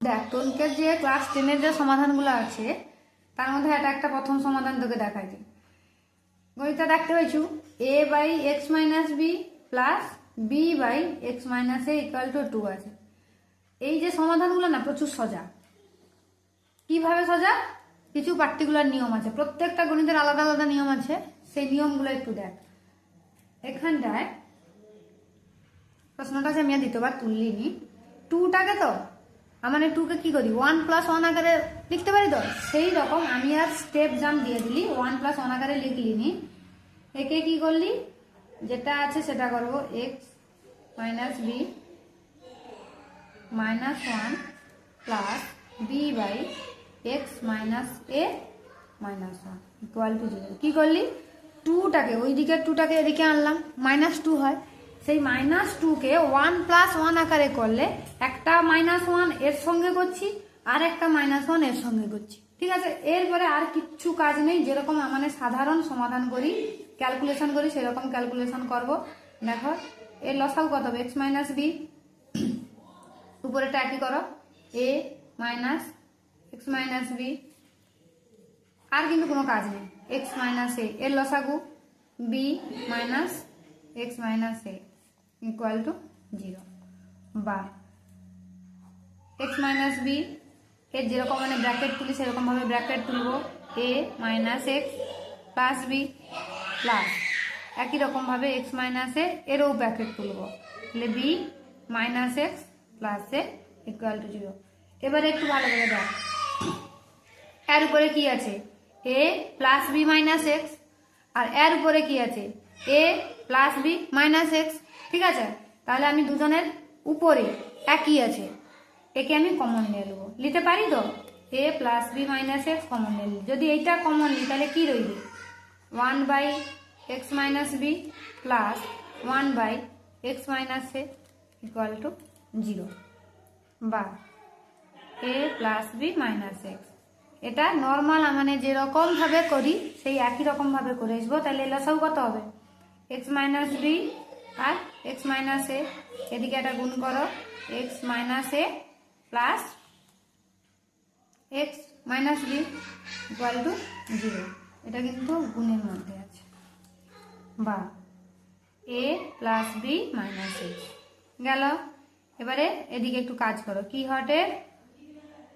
দেখ তোকে যে ক্লাস 10-এর যে সমাধানগুলো আছে তার মধ্যে এটা একটা প্রথম সমাধান তোকে দেখাই দিই। গণিতটা দেখতে পাইছু a by x minus b plus b by x minus a equal to 2 আছে। এই যে সমাধানগুলো না প্রচুর সোজা। কিভাবে সোজা? কিছু পার্টিকুলার নিয়ম আছে, প্রত্যেকটা গণিতের আলাদা আলাদা নিয়ম আছে, সেই নিয়মগুলো একটু দেখ। এখানটায় প্রশ্নটা যে আমি দ্বিতীয়বার তুললিনি, 2টাকে তো মানে 2কে কি করি 1 + 1 আকারে লিখতে পারি, তো সেই রকম আমি আর স্টেপ জাম্প দিয়ে দিলি, 1 + 1 আকারে লিখলিনি। একে কি করলি, যেটা আছে সেটা করবো x minus b minus 1 plus b by x minus a minus 1 equal to 0। কি করলি, 2টাকে ওই দিকের 2টাকে এদিকে আনলাম, -2 হয়। সেই -2কে 1 + 1 আকারে করলে একটা -1 এর সঙ্গে করছি আর একটা -1 এর সঙ্গে করছি, ঠিক আছে। এরপরে আর কিচ্ছু কাজ নেই, যেরকম মানে সাধারণ সমাধান করি, ক্যালকুলেশন করি, সেরকম ক্যালকুলেশন করব। দেখো এর লসাগু কত হবে, এক্স মাইনাস বি, উপরেটা একই করো, a minus x minus b, আর কিন্তু কোনো কাজ নেই। এক্স মাইনাস এ এর লসাগু b minus x minus a equal to 0, বা এক্স মাইনাস বি এর যেরকম মানে ব্র্যাকেট তুলি সেরকম ভাবে ব্র্যাকেট তুলবো, a minus x plus b plus একই রকম ভাবে এক্স মাইনাস এ এরও ব্র্যাকেট তুলবো, তাহলে b minus x plus a equal to 0। এবারে একটু ভালো করে দেখ, এর উপরে কি আছে এ প্লাস বি মাইনাস এক্স, আর এর উপরে কি আছে এ প্লাস বি মাইনাস এক্স, ঠিক আছে। তাহলে আমি দুজনের উপরে একই আছে, একে আমি কমন নিয়ে নেবো, নিতে পারি তো, a plus b minus x common নিয়ে নিই। যদি এইটা কমন নিই তাহলে কি রইল, 1 by x minus b plus 1 by x minus a equal to 0, বা a plus b minus x. এটা নর্মাল মানে যেরকম ভাবে করি সেই একই রকম ভাবে করে আসবো। তাহলে লসাগু কত হবে, এক্স মাইনাস বি আর এক্স মাইনাস এ, এদিকে একটা গুণ করো, x minus a plus x minus b equal to 0। এটা কিন্তু গুণের মধ্যে আছে, বা a plus b minus x গেল। এবারে এদিকে একটু কাজ করো, কি ঘটে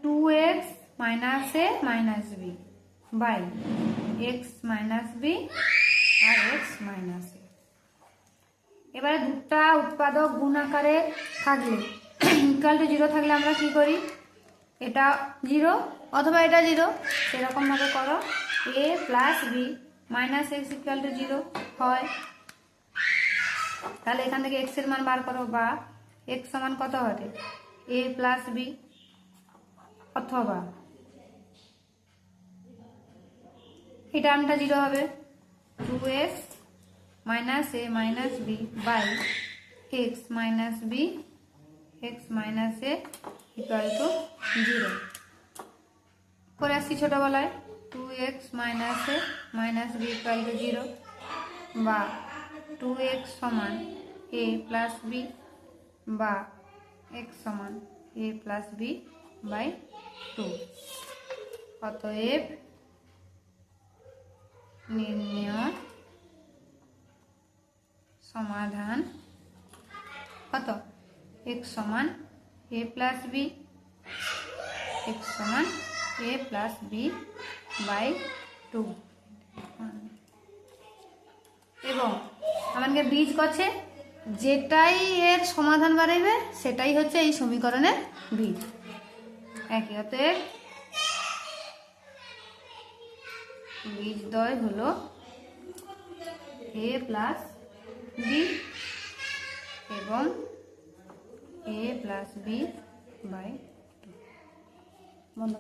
2x minus a minus b by x minus b আর এক্স মাইনাস এ। এবারে দুটা উৎপাদক গুণ আকারে থাকলে ইকুয়াল টু 0 থাকলে আমরা কি করি, এটা 0 অথবা এটা 0, সেরকম ভাবে করো, a plus b minus x equal to 0 হয়। তাহলে এখান থেকে এক্স এর মান বার করো, বা এক্স সমান কত হবে এ প্লাস বি, অথবা এই টার্মটা 0 হবে 2x minus a minus b by x minus b x minus a equal to 0। করে আসছি ছোটবেলায়, 2x minus a minus b equal to 0, বা 2x সমান এ প্লাস বি, বা x সমান এ প্লাস বি বাই 2। অতএব নির্ণয় সমাধান কত, x সমান এ প্লাস বি, x সমান এ প্লাস বি বাই 2। এবং আমাকে বীজ করছে, যেটাই এর সমাধান বাড়াইবে সেটাই হচ্ছে এই সমীকরণের বীজ একই। অতএব বীজদ্বয় হলো এ প্লাস বি এবং এ প্লাস বি বাই 2। বন্ধ।